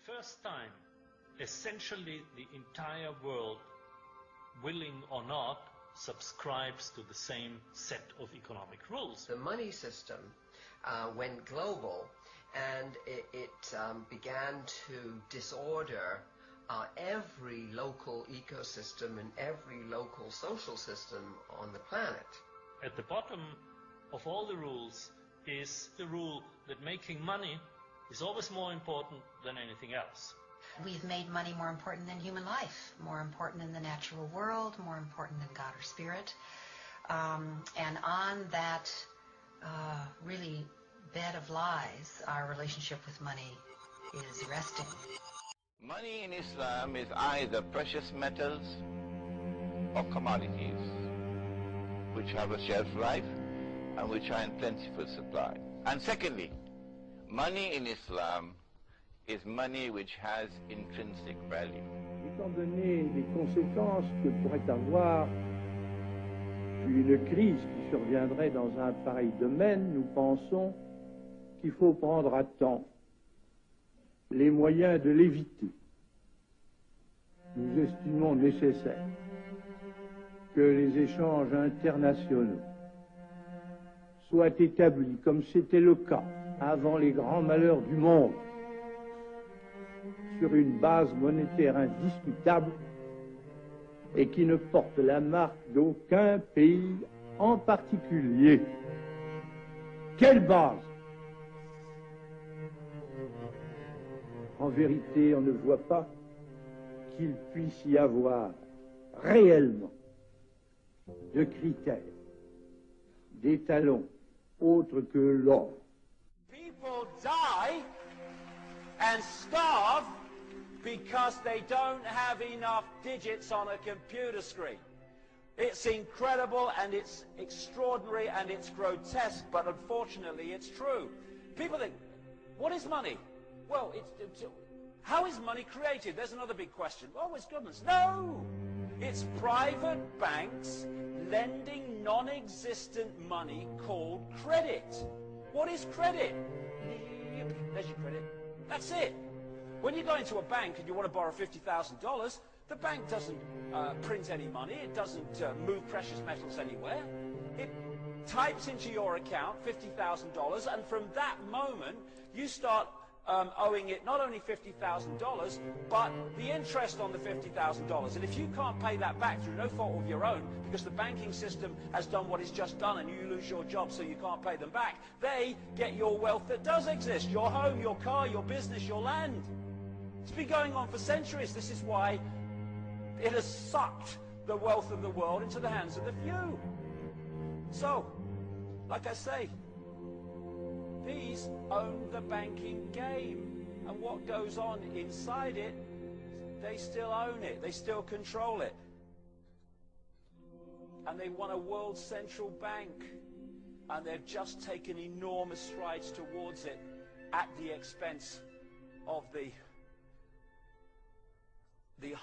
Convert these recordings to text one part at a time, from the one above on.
first time, essentially the entire world, willing or not, subscribes to the same set of economic rules. The money system went global, and it began to disorder every local ecosystem and every local social system on the planet. At the bottom of all the rules is the rule that making money is always more important than anything else. We've made money more important than human life, more important than the natural world, more important than God or spirit. And on that really bed of lies, our relationship with money is resting. Money in Islam is either precious metals or commodities, which have a shelf life and which are in plentiful supply. And secondly, money in Islam is money which has intrinsic value. Étant donné les conséquences que pourrait avoir une crise qui surviendrait dans un pareil domaine, nous pensons qu'il faut prendre à temps les moyens de l'éviter. Nous estimons nécessaire que les échanges internationaux soient établis, comme c'était le cas avant les grands malheurs du monde, sur une base monétaire indiscutable et qui ne porte la marque d'aucun pays en particulier. Quelle base? En vérité, on ne voit pas qu'il puisse y avoir réellement de critères, d'étalons autres que l'or. People die and starve because they don't have enough digits on a computer screen. It's incredible and it's extraordinary and it's grotesque, but unfortunately it's true. People think, what is money? Well, how is money created? There's another big question. Oh, it's goodness. No! It's private banks lending non-existent money called credit. What is credit? There's your credit. That's it. When you go into a bank and you want to borrow $50,000, the bank doesn't print any money. It doesn't move precious metals anywhere. It types into your account $50,000, and from that moment, you start owing it not only $50,000, but the interest on the $50,000. And if you can't pay that back through no fault of your own, because the banking system has done what it's just done and you lose your job so you can't pay them back, they get your wealth that does exist, your home, your car, your business, your land. It's been going on for centuries. This is why it has sucked the wealth of the world into the hands of the few. So, like I say, these own the banking game, and what goes on inside it, they still own it, they still control it. And they want a world central bank, and they've just taken enormous strides towards it at the expense of the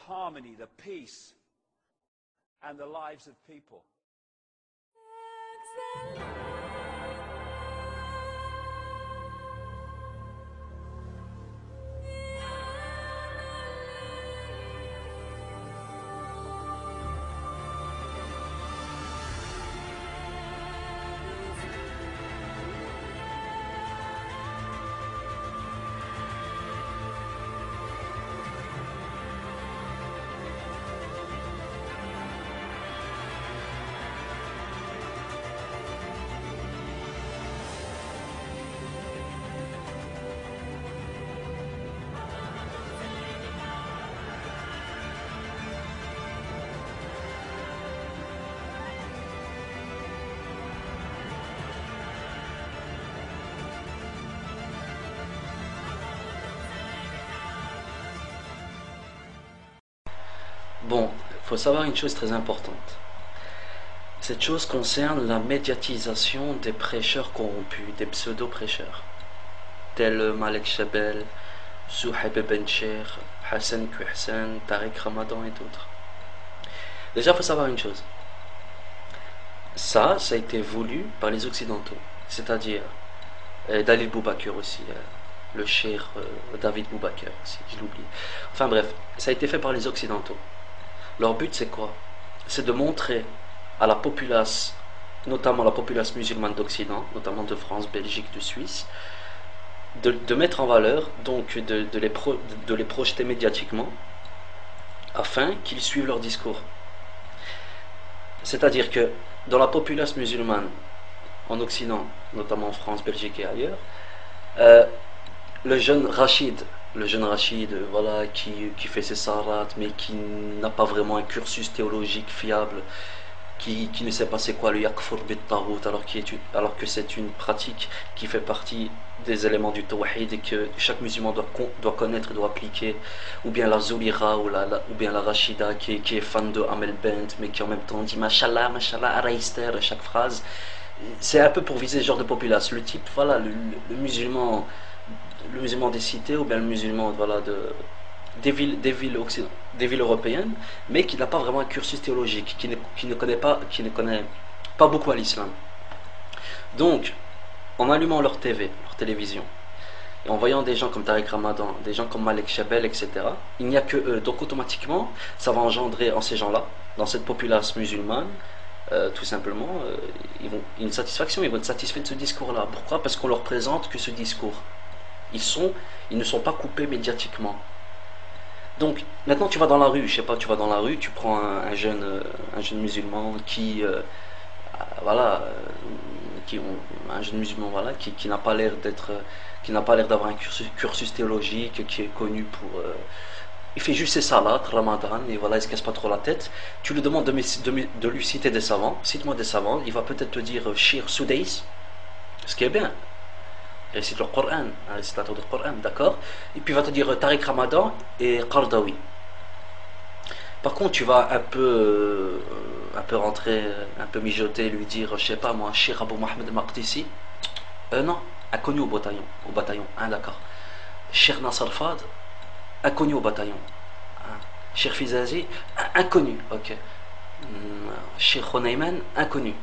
harmony, the peace, and the lives of people. Bon, il faut savoir une chose très importante. Cette chose concerne la médiatisation des prêcheurs corrompus, des pseudo-prêcheurs, tels Malek Shabel, Souhaib Ben Cher, Hassan Kouhsan, Tariq Ramadan et d'autres. Déjà, il faut savoir une chose. Ça a été voulu par les Occidentaux, c'est-à-dire Dalil Boubakir aussi, le cher David Boubaker, si je l'oublie. Enfin bref, ça a été fait par les Occidentaux. Leur but c'est quoi? C'est de montrer à la populace, notamment la populace musulmane d'Occident, notamment de France, Belgique, de Suisse, de mettre en valeur, donc de les projeter médiatiquement, afin qu'ils suivent leur discours. C'est-à-dire que dans la populace musulmane en Occident, notamment en France, Belgique et ailleurs, le jeune Rachid, voilà, qui fait ses sarats, mais qui n'a pas vraiment un cursus théologique fiable, qui ne sait pas c'est quoi le yakfur bit tarout, alors que c'est une pratique qui fait partie des éléments du tawhid et que chaque musulman doit connaître, doit appliquer, ou bien la Zoulira ou bien la Rachida qui est fan de Amel Bent mais qui en même temps dit Mashallah, Mashallah, Araister à chaque phrase. C'est un peu pour viser ce genre de populace, le type, voilà, le musulman des cités, ou bien le musulman, voilà, des villes européennes, mais qui n'a pas vraiment un cursus théologique, qui ne connaît pas beaucoup à l'islam. Donc, en allumant leur télévision, et en voyant des gens comme Tariq Ramadan, des gens comme Malek Chabel, etc., il n'y a que eux. Donc automatiquement, ça va engendrer en ces gens-là, dans cette populace musulmane, tout simplement, une satisfaction, ils vont être satisfaits de ce discours-là. Pourquoi? Parce qu'on leur présente que ce discours. Ils ne sont pas coupés médiatiquement. Donc maintenant tu vas dans la rue, je sais pas, tu vas dans la rue, tu prends un jeune musulman qui n'a pas l'air d'avoir un cursus théologique, qui est connu pour il fait juste ses salats, Ramadan, et voilà, il se casse pas trop la tête. Tu lui demandes de lui citer des savants, cite-moi des savants, il va peut-être te dire Shir Soudais, ce qui est bien. Il récite le Coran, un récitateur du Coran, d'accord? Et puis il va te dire Tariq Ramadan et Qardawi. Par contre, tu vas un peu rentrer, un peu mijoter, lui dire, je sais pas moi, Cheikh Abou Mohamed Maqdisi. Non, inconnu au bataillon, hein, d'accord. Cheikh Nasser Fad, inconnu au bataillon. Hein. Cheikh Fizazi, inconnu, ok. Cheikh Khonayman, inconnu,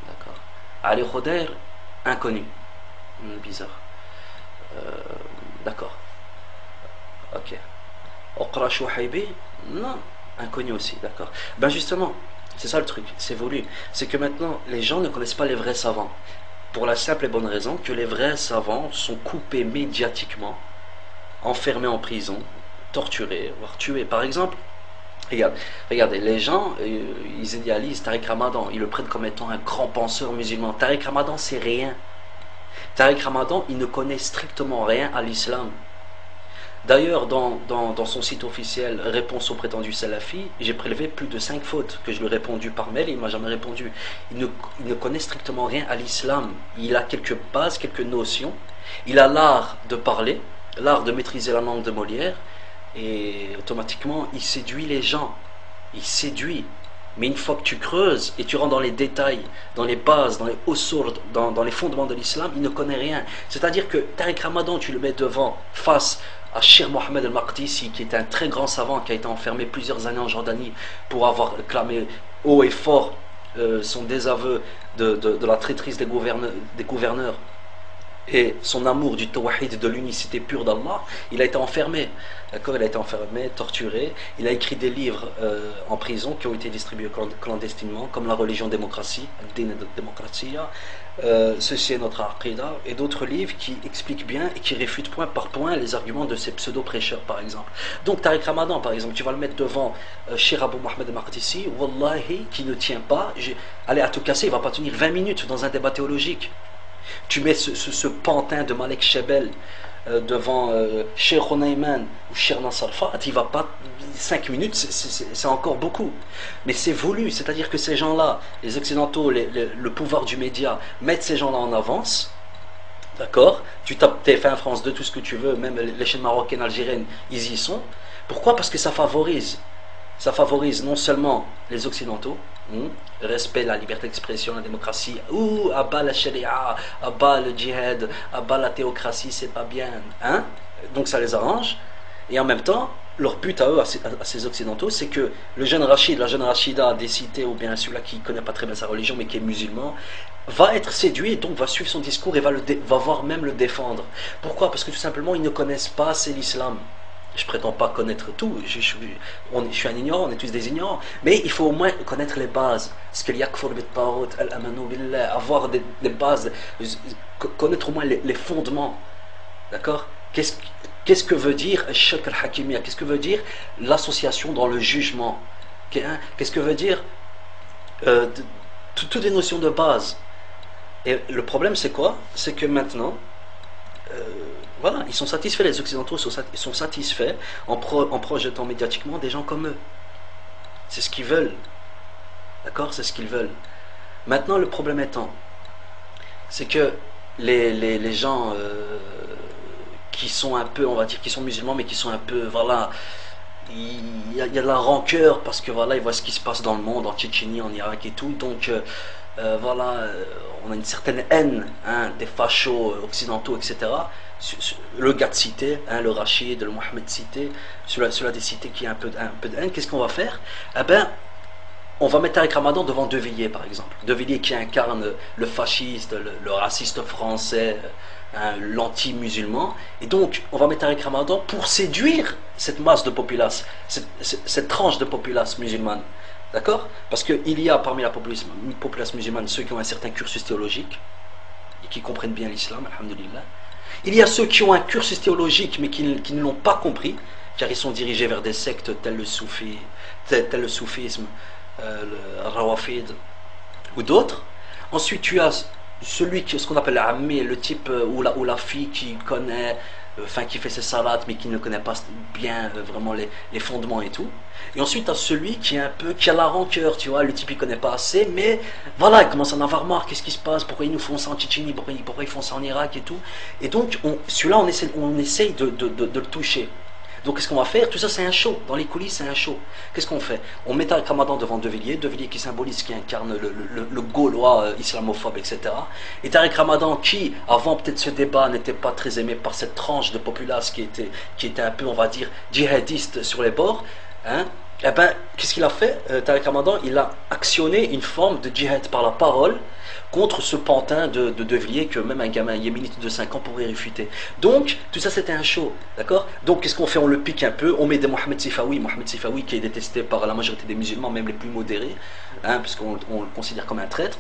d'accord. Ali Khodair, inconnu. Bizarre. D'accord. Ok. Oqra Chouhaibi, non, inconnu aussi, d'accord. Ben justement, c'est ça le truc, c'est voulu. C'est que maintenant, les gens ne connaissent pas les vrais savants. Pour la simple et bonne raison que les vrais savants sont coupés médiatiquement, enfermés en prison, torturés, voire tués. Par exemple, regardez, les gens, ils idéalisent Tariq Ramadan, ils le prennent comme étant un grand penseur musulman. Tariq Ramadan, c'est rien. Tariq Ramadan, il ne connaît strictement rien à l'islam. D'ailleurs, dans son site officiel Réponse aux prétendus salafis, j'ai prélevé plus de 5 fautes que je lui ai répondu par mail et il ne m'a jamais répondu. Il ne connaît strictement rien à l'islam. Il a quelques bases, quelques notions. Il a l'art de parler, l'art de maîtriser la langue de Molière et automatiquement, il séduit les gens. Il séduit. Mais une fois que tu creuses et tu rentres dans les détails, dans les bases, dans les usul, dans les fondements de l'islam, il ne connaît rien. C'est-à-dire que Tariq Ramadan, tu le mets face à Cheikh Mohamed al-Maqdisi, qui est un très grand savant, qui a été enfermé plusieurs années en Jordanie pour avoir clamé haut et fort son désaveu de la traîtrise des gouverneurs et son amour du tawhid, de l'unicité pure d'Allah. Il a été enfermé, d'accord, il a été enfermé, torturé. Il a écrit des livres en prison qui ont été distribués clandestinement, comme La religion démocratie, Din Demokratia, Ceci est notre aqida, et d'autres livres qui expliquent bien et qui réfutent point par point les arguments de ces pseudo-prêcheurs, par exemple. Donc Tariq Ramadan, par exemple, tu vas le mettre devant Cheikh Abou Mohamed Maqdisi, wallahi, qui ne tient pas, allez, à tout casser, il ne va pas tenir 20 minutes dans un débat théologique. Tu mets ce pantin de Malek Chabel devant Cheikh Khonayman ou Cheikh Nasser Fad, il va pas 5 minutes, c'est encore beaucoup. Mais c'est voulu, c'est-à-dire que ces gens-là, les Occidentaux, le pouvoir du média, mettent ces gens-là en avance. D'accord? Tu tapes TF1 France 2, tout ce que tu veux, même les chaînes marocaines, algériennes, ils y sont. Pourquoi? Parce que ça favorise non seulement les Occidentaux, respect, la liberté d'expression, la démocratie, abat la sharia, abat le djihad, abat la théocratie, c'est pas bien, hein? Donc ça les arrange, et en même temps, leur but à eux, à ces occidentaux, c'est que le jeune Rachid, la jeune Rachida des cités, ou bien celui-là qui ne connaît pas très bien sa religion mais qui est musulman, va être séduit et donc va suivre son discours et va voir même le défendre. Pourquoi? Parce que tout simplement ils ne connaissent pas assez l'islam. Je prétends pas connaître tout, je suis un ignorant, on est tous des ignorants, mais il faut au moins connaître les bases. Ce qu'il y a avoir des bases, connaître au moins les fondements. D'accord? Qu'est-ce que veut dire Shirk al-Hakimiyya? Qu'est-ce que veut dire l'association dans le jugement? Qu'est-ce que veut dire toutes les notions de base? Et le problème c'est quoi? C'est que maintenant, voilà, ils sont satisfaits, les Occidentaux sont satisfaits en projetant médiatiquement des gens comme eux. C'est ce qu'ils veulent. D'accord? C'est ce qu'ils veulent. Maintenant, le problème étant, c'est que les gens qui sont un peu, on va dire, qui sont musulmans, mais qui sont un peu, voilà, il y a de la rancœur parce que voilà, ils voient ce qui se passe dans le monde, en Tchétchénie, en Irak et tout. Donc, voilà, on a une certaine haine des fachos occidentaux, etc. Le gars de cité, le Rachid, le Mohamed de cité, celui-là des cités qui a un peu de haine. Qu'est-ce qu'on va faire? Eh ben, on va mettre Tariq Ramadan devant De Villiers, par exemple. De Villiers qui incarne le fasciste, le raciste français, l'anti-musulman. Et donc, on va mettre Tariq Ramadan pour séduire cette masse de populace, cette tranche de populace musulmane. D'accord? Parce qu'il y a parmi la populace musulmane ceux qui ont un certain cursus théologique et qui comprennent bien l'islam, alhamdoulilah. Il y a ceux qui ont un cursus théologique mais qui ne l'ont pas compris, car ils sont dirigés vers des sectes tels le soufisme, le rawafid ou d'autres. Ensuite, tu as ce qu'on appelle l'ammi, le type ou la fille qui connaît, enfin qui fait ses salades mais qui ne connaît pas bien vraiment les fondements et tout. Et ensuite, tu as celui qui a la rancœur, tu vois, le type il connaît pas assez, mais voilà, il commence à en avoir marre, qu'est-ce qui se passe, pourquoi ils nous font ça en Tchétchénie, pourquoi ils font ça en Irak et tout. Et donc, celui-là, on essaye de le toucher. Donc, qu'est-ce qu'on va faire? Tout ça, c'est un show. Dans les coulisses, c'est un show. Qu'est-ce qu'on fait? On met Tariq Ramadan devant De Villiers qui symbolise, qui incarne le Gaulois islamophobe, etc. Et Tariq Ramadan qui, avant peut-être ce débat, n'était pas très aimé par cette tranche de populace qui était un peu, on va dire, djihadiste sur les bords. Eh ben, qu'est-ce qu'il a fait? Tariq Ramadan, il a actionné une forme de djihad par la parole contre ce pantin de Villiers que même un gamin yéménite de 5 ans pourrait réfuter. Donc, tout ça c'était un show, d'accord? Donc, qu'est-ce qu'on fait? On le pique un peu, on met des Mohamed Sifawi qui est détesté par la majorité des musulmans, même les plus modérés, puisqu'on le considère comme un traître,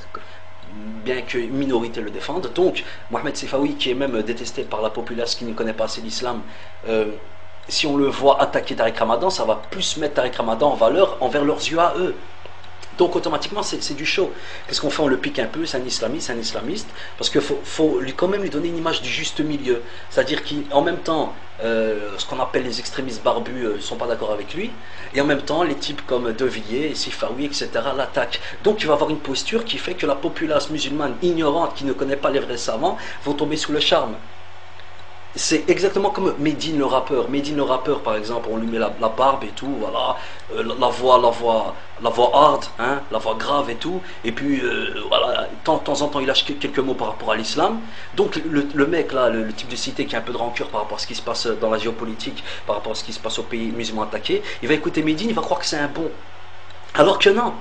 bien qu'une minorité le défende. Donc, Mohamed Sifawi qui est même détesté par la populace qui ne connaît pas assez l'islam, si on le voit attaquer Tariq Ramadan, ça va plus mettre Tariq Ramadan en valeur envers leurs yeux à eux. Donc automatiquement c'est du show. Qu'est-ce qu'on fait? On le pique un peu, c'est un islamiste, parce qu'il faut quand même lui donner une image du juste milieu. C'est-à-dire qu'en même temps, ce qu'on appelle les extrémistes barbus ne sont pas d'accord avec lui, et en même temps les types comme De Villiers, Sifawi, etc. l'attaquent. Donc il va avoir une posture qui fait que la populace musulmane ignorante qui ne connaît pas les vrais savants vont tomber sous le charme. C'est exactement comme Medine le rappeur. Medine le rappeur, par exemple, on lui met la barbe et tout, voilà, la voix hard, la voix grave et tout, et puis voilà, de temps en temps il lâche quelques mots par rapport à l'islam. Donc le mec là, le type de cité qui a un peu de rancœur par rapport à ce qui se passe dans la géopolitique, par rapport à ce qui se passe aux pays musulmans attaqués, il va écouter Medine, il va croire que c'est un bon. Alors que non.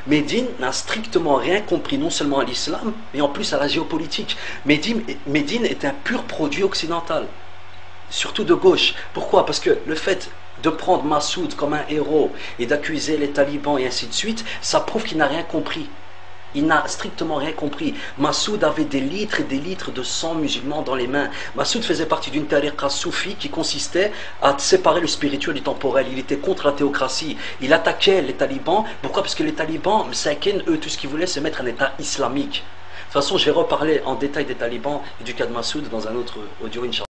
Medine n'a strictement rien compris, non seulement à l'islam, mais en plus à la géopolitique. Medine est un pur produit occidental, surtout de gauche. Pourquoi? Parce que le fait de prendre Massoud comme un héros et d'accuser les talibans et ainsi de suite, ça prouve qu'il n'a rien compris. Il n'a strictement rien compris. Massoud avait des litres et des litres de sang musulman dans les mains. Massoud faisait partie d'une tariqa soufi qui consistait à séparer le spirituel du temporel. Il était contre la théocratie. Il attaquait les talibans. Pourquoi? Parce que les talibans, eux, tout ce qu'ils voulaient, c'est mettre un état islamique. De toute façon, je vais reparler en détail des talibans et du cas de Massoud dans un autre audio, Inch'Allah.